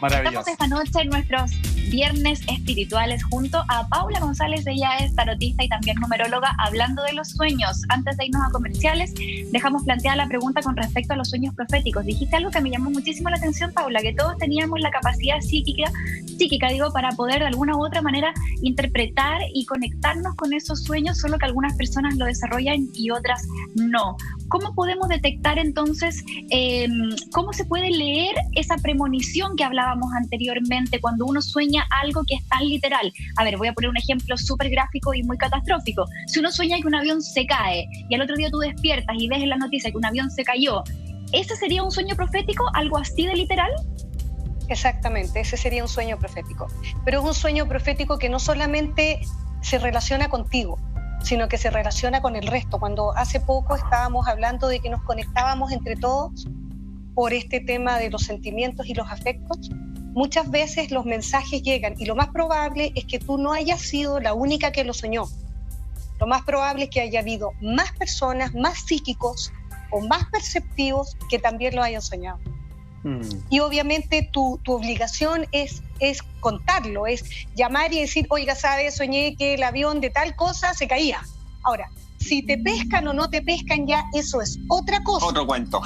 Estamos esta noche en nuestros viernes espirituales junto a Paula González. Ella es tarotista y también numeróloga, hablando de los sueños. Antes de irnos a comerciales, dejamos planteada la pregunta con respecto a los sueños proféticos. Dijiste algo que me llamó muchísimo la atención, Paula, que todos teníamos la capacidad psíquica, para poder de alguna u otra manera interpretar y conectarnos con esos sueños, solo que algunas personas lo desarrollan y otras no. ¿Cómo podemos detectar entonces, cómo se puede leer esa premonición que hablábamos anteriormente cuando uno sueña algo que es tan literal? A ver, voy a poner un ejemplo súper gráfico y muy catastrófico. Si uno sueña que un avión se cae y al otro día tú despiertas y ves en la noticia que un avión se cayó, ¿ese sería un sueño profético? ¿Algo así de literal? Exactamente, ese sería un sueño profético. Pero es un sueño profético que no solamente se relaciona contigo, sino que se relaciona con el resto. Cuando hace poco estábamos hablando de que nos conectábamos entre todos por este tema de los sentimientos y los afectos, muchas veces los mensajes llegan y lo más probable es que tú no hayas sido la única que lo soñó. Lo más probable es que haya habido más personas, más psíquicos o más perceptivos que también lo hayan soñado. Y obviamente tu obligación es contarlo, es llamar y decir, oiga, ¿sabes? Soñé que el avión de tal cosa se caía. Ahora, si te pescan o no te pescan, ya eso es otra cosa. Otro cuento.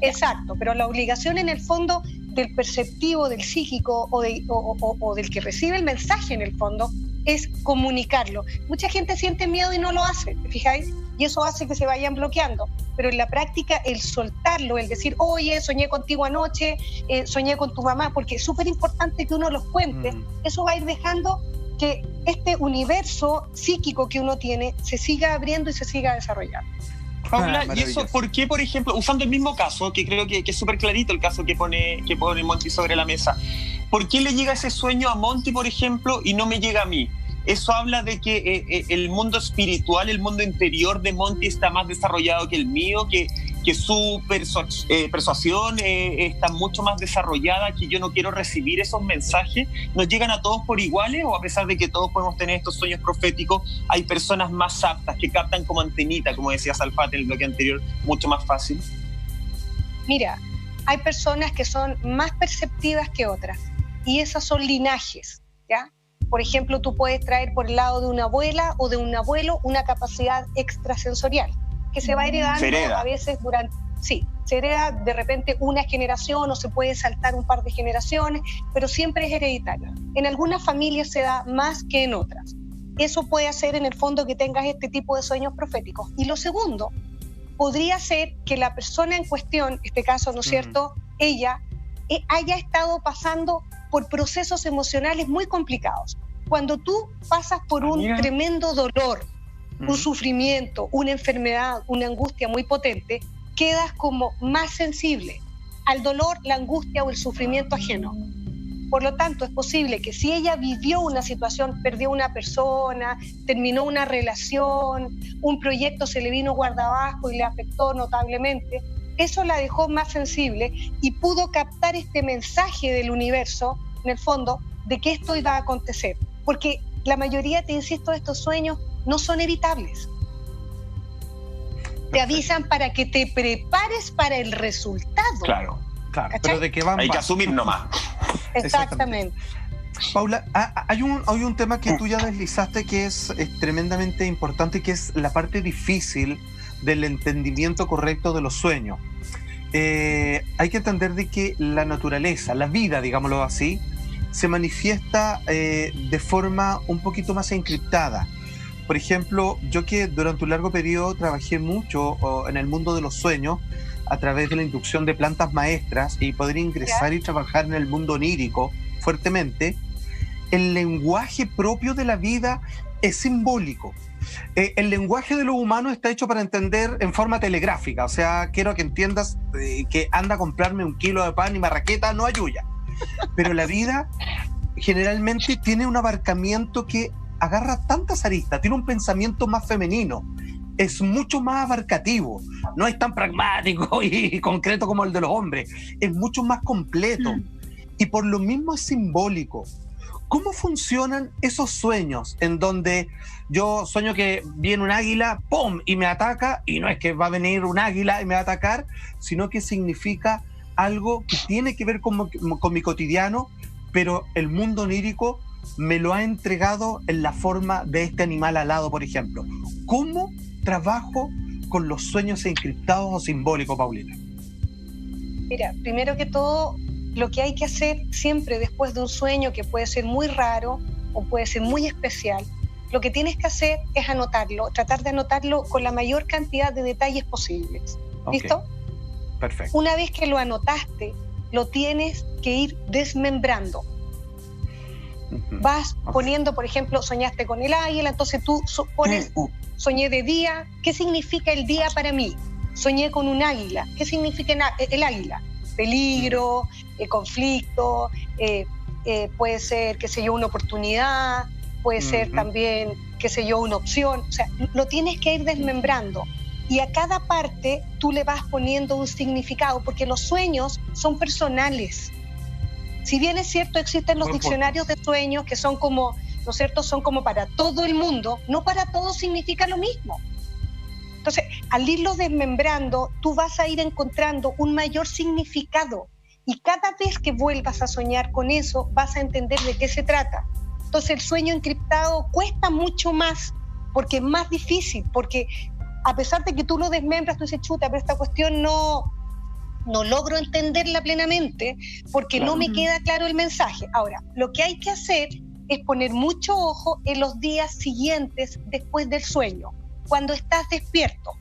Exacto, pero la obligación en el fondo del perceptivo, del psíquico o del que recibe el mensaje en el fondo es comunicarlo. Mucha gente siente miedo y no lo hace, ¿te fijáis? Y eso hace que se vayan bloqueando. Pero en la práctica el soltarlo, el decir, oye, soñé contigo anoche, soñé con tu mamá, porque es súper importante que uno los cuente, eso va a ir dejando que este universo psíquico que uno tiene se siga abriendo y se siga desarrollando. Paula, ¿y eso por qué, por ejemplo, usando el mismo caso, que creo que es súper clarito el caso que pone Monty sobre la mesa, ¿por qué le llega ese sueño a Monty, por ejemplo, y no me llega a mí? Eso habla de que el mundo espiritual, el mundo interior de Monty está más desarrollado que el mío, que su persuasión está mucho más desarrollada, que yo no quiero recibir esos mensajes. ¿Nos llegan a todos por iguales o a pesar de que todos podemos tener estos sueños proféticos, hay personas más aptas que captan como antenita, como decía Salfate en el bloque anterior, mucho más fácil? Mira, hay personas que son más perceptivas que otras y esas son linajes, ¿ya? Por ejemplo, tú puedes traer por el lado de una abuela o de un abuelo una capacidad extrasensorial que se va heredando a veces se hereda de repente una generación o se puede saltar un par de generaciones, pero siempre es hereditario. En algunas familias se da más que en otras. Eso puede hacer en el fondo que tengas este tipo de sueños proféticos. Y lo segundo, podría ser que la persona en cuestión, en este caso, ¿no es cierto?, ella haya estado pasando por procesos emocionales muy complicados. Cuando tú pasas por un tremendo dolor, un sufrimiento, una enfermedad, una angustia muy potente, quedas como más sensible al dolor, la angustia o el sufrimiento ajeno. Por lo tanto, es posible que si ella vivió una situación, perdió una persona, terminó una relación, un proyecto se le vino guardabajo y le afectó notablemente, eso la dejó más sensible y pudo captar este mensaje del universo, en el fondo, de que esto iba a acontecer. Porque la mayoría, te insisto, de estos sueños no son evitables. Te avisan para que te prepares para el resultado. Claro. Pero de qué van. Hay que asumir nomás. Exactamente. Paula, hay un tema que tú ya deslizaste que es tremendamente importante, que es la parte difícil del entendimiento correcto de los sueños. Hay que entender de que la naturaleza, la vida, digámoslo así, se manifiesta de forma un poquito más encriptada. Por ejemplo, yo que durante un largo periodo trabajé mucho en el mundo de los sueños a través de la inducción de plantas maestras y poder ingresar y trabajar en el mundo onírico fuertemente, el lenguaje propio de la vida es simbólico. El lenguaje de lo humano está hecho para entender en forma telegráfica, o sea, quiero que entiendas que anda a comprarme 1 kilo de pan y marraqueta no ayuda. Pero la vida generalmente tiene un abarcamiento que agarra tantas aristas, tiene un pensamiento más femenino, es mucho más abarcativo, no es tan pragmático y concreto como el de los hombres, es mucho más completo y por lo mismo es simbólico. ¿Cómo funcionan esos sueños en donde yo sueño que viene un águila, ¡pum!, y me ataca, y no es que va a venir un águila y me va a atacar, sino que significa algo que tiene que ver con mi cotidiano, pero el mundo onírico me lo ha entregado en la forma de este animal alado, por ejemplo. ¿Cómo trabajo con los sueños encriptados o simbólicos, Paulina? Mira, primero que todo, lo que hay que hacer siempre después de un sueño que puede ser muy raro o puede ser muy especial, lo que tienes que hacer es anotarlo, tratar de anotarlo con la mayor cantidad de detalles posibles. ¿Listo? Okay. Perfecto. Una vez que lo anotaste, lo tienes que ir desmembrando. Vas poniendo, por ejemplo, soñaste con el águila, entonces tú pones, soñé de día, ¿qué significa el día para mí? Soñé con un águila, ¿qué significa el águila? Peligro, conflicto, puede ser, qué sé yo, una oportunidad, puede ser también, qué sé yo, una opción. O sea, lo tienes que ir desmembrando. Y a cada parte tú le vas poniendo un significado, porque los sueños son personales. Si bien es cierto, existen los diccionarios de sueños que son como, ¿no es cierto?, son como para todo el mundo, no para todos significa lo mismo. Entonces, al irlos desmembrando, tú vas a ir encontrando un mayor significado. Y cada vez que vuelvas a soñar con eso, vas a entender de qué se trata. Entonces, el sueño encriptado cuesta mucho más, porque es más difícil, porque a pesar de que tú lo desmembras, tú dices, chuta, pero esta cuestión no logro entenderla plenamente porque no me queda claro el mensaje. Ahora, lo que hay que hacer es poner mucho ojo en los días siguientes después del sueño, cuando estás despierto,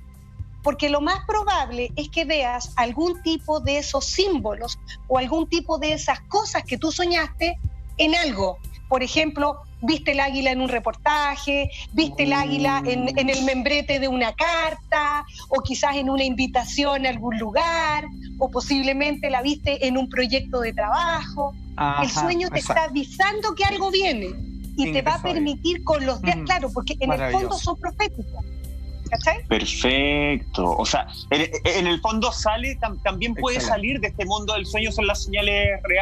porque lo más probable es que veas algún tipo de esos símbolos o algún tipo de esas cosas que tú soñaste en algo. Por ejemplo, viste el águila en un reportaje, viste el águila en el membrete de una carta, o quizás en una invitación a algún lugar, o posiblemente la viste en un proyecto de trabajo. El sueño te está avisando que algo viene y te va a permitir con los días, claro, porque en el fondo son proféticos. ¿Cachai? Perfecto. O sea, en el fondo también puede salir de este mundo del sueño, son las señales reales.